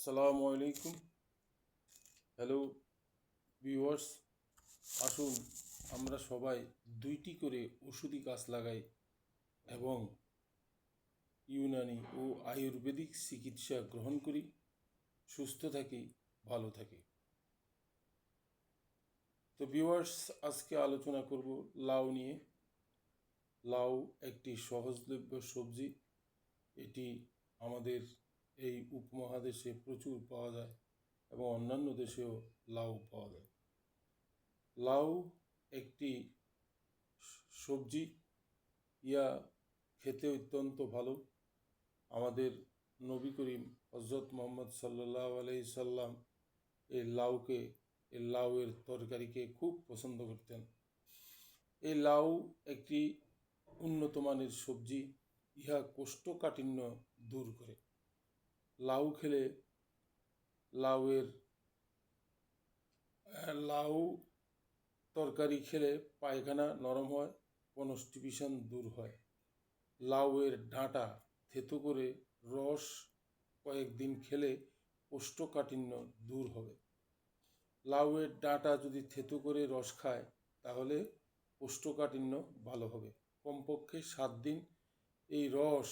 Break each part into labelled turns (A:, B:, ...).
A: আসসালামু আলাইকুম। Hello viewers, আসুন আমরা সবাই দুইটি করে ওষুধি গাছ লাগাই এবং ইউনানি ও আয়ুর্বেদিক চিকিৎসা গ্রহণ করি, সুস্থ থাকি, ভালো থাকি। তো ভিউয়ার্স, আজকে আলোচনা করব লাউ নিয়ে। লাউ একটি সহজলভ্য সবজি। এটি আমাদের এই উপমহাদেশে প্রচুর পাওয়া যায় এবং অন্যান্য দেশেও লাউ পাওয়া যায়। লাউ একটি সবজি, ইয়া খেতে অত্যন্ত ভালো। আমাদের নবী করিম হজরত মোহাম্মদ সাল্লাল্লাহু আলাইহি সাল্লাম এই লাউয়ের তরকারিকে খুব পছন্দ করতেন। এই লাউ একটি উন্নত মানের সবজি। ইহা কোষ্ঠকাঠিন্য দূর করে। লাউ খেলে লাউয়ের লাউ তরকারি খেলে পায়খানা নরম হয়, কনস্টিপেশন দূর হয়। লাউয়ের ডাঁটা থেতো করে রস কয়েকদিন খেলে কোষ্ঠকাঠিন্য দূর হবে। লাউয়ের ডাঁটা যদি থেতো করে রস খায় তাহলে কোষ্ঠকাঠিন্য ভালো হবে। কমপক্ষে 7 দিন এই রস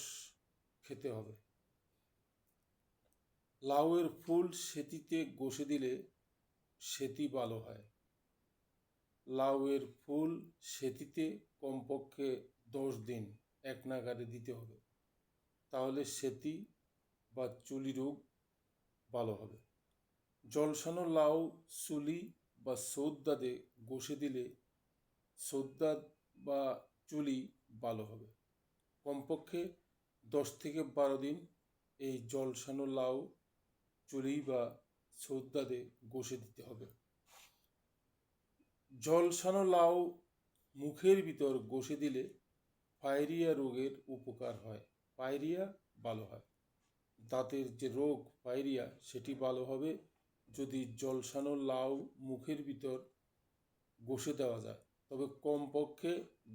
A: খেতে হবে। লাউয়ের ফুল সেতিতে ঘষে দিলে সেতি ভালো হয়। লাউয়ের ফুল সেতিতে কমপক্ষে 10 দিন এক নাগাড়ে দিতে হবে, তাহলে সেতি বা চুলি রোগ ভালো হবে। জলসানো লাউ চুলি বা সৌদ্দাদে ঘষে দিলে সৌদ্দাদ বা চুলি ভালো হবে। কমপক্ষে 10 থেকে 12 দিন এই জলসানো লাউ চুলি বা সৌদ্দাদে ঘষে দিতে হবে। জলসানো লাউ মুখের ভিতর ঘষে দিলে পায়রিয়া রোগের উপকার হয়, পায়রিয়া ভালো হয়। দাঁতের যে রোগ পায়রিয়া সেটি ভালো হবে যদি জলসানো লাউ মুখের ভিতর ঘষে দেওয়া যায়। তবে কমপক্ষে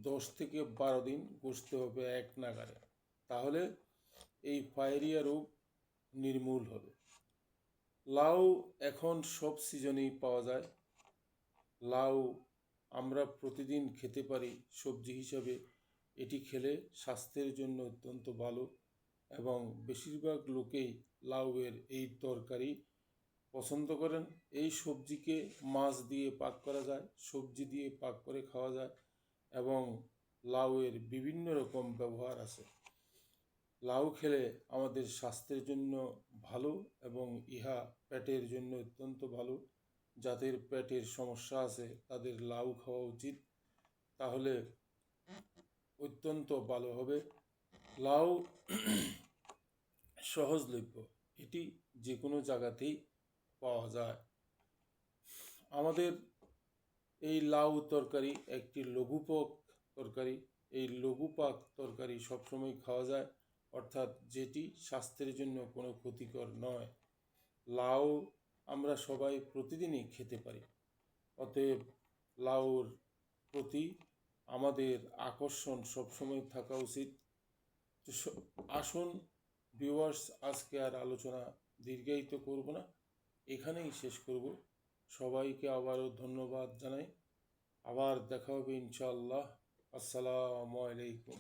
A: 10 থেকে 12 দিন ঘষতে হবে এক নাগাড়ে, তাহলে এই পায়রিয়া রোগ নির্মূল হবে। লাউ এখন সব সিজনেই পাওয়া যায়। লাউ আমরা প্রতিদিন খেতে পারি সবজি হিসাবে। এটি খেলে স্বাস্থ্যের জন্য অত্যন্ত ভালো এবং বেশিরভাগ লোকেই লাউয়ের এই তরকারি পছন্দ করেন। এই সবজিকে মাছ দিয়ে পাক করা যায়, সবজি দিয়ে পাক করে খাওয়া যায় এবং লাউয়ের বিভিন্ন রকম ব্যবহার আছে। লাউ খেলে আমাদের স্বাস্থ্যের জন্য ভালো এবং ইহা পেটের জন্য অত্যন্ত ভালো। যাদের পেটের সমস্যা আছে তাদের লাউ খাওয়া উচিত, তাহলে অত্যন্ত ভালো হবে। লাউ সহজলভ্য, এটি যে কোনো জায়গাতেই পাওয়া যায়। আমাদের এই লাউ তরকারি একটি লঘুপাক তরকারি। এই লঘুপাক তরকারি সবসময় খাওয়া যায়, অর্থাৎ যেটি স্বাস্থ্যের জন্য কোনো ক্ষতিকর নয়। লাউ আমরা সবাই প্রতিদিনই খেতে পারি। অতএব লাউর প্রতি আমাদের আকর্ষণ সবসময় থাকা উচিত। তো আসুন ভিউয়ার্স, আজকে আর আলোচনা দীর্ঘায়িত করব না, এখানেই শেষ করব। সবাইকে আবারও ধন্যবাদ জানাই। আবার দেখা হবে ইনশাআল্লাহ। আসসালামু আলাইকুম।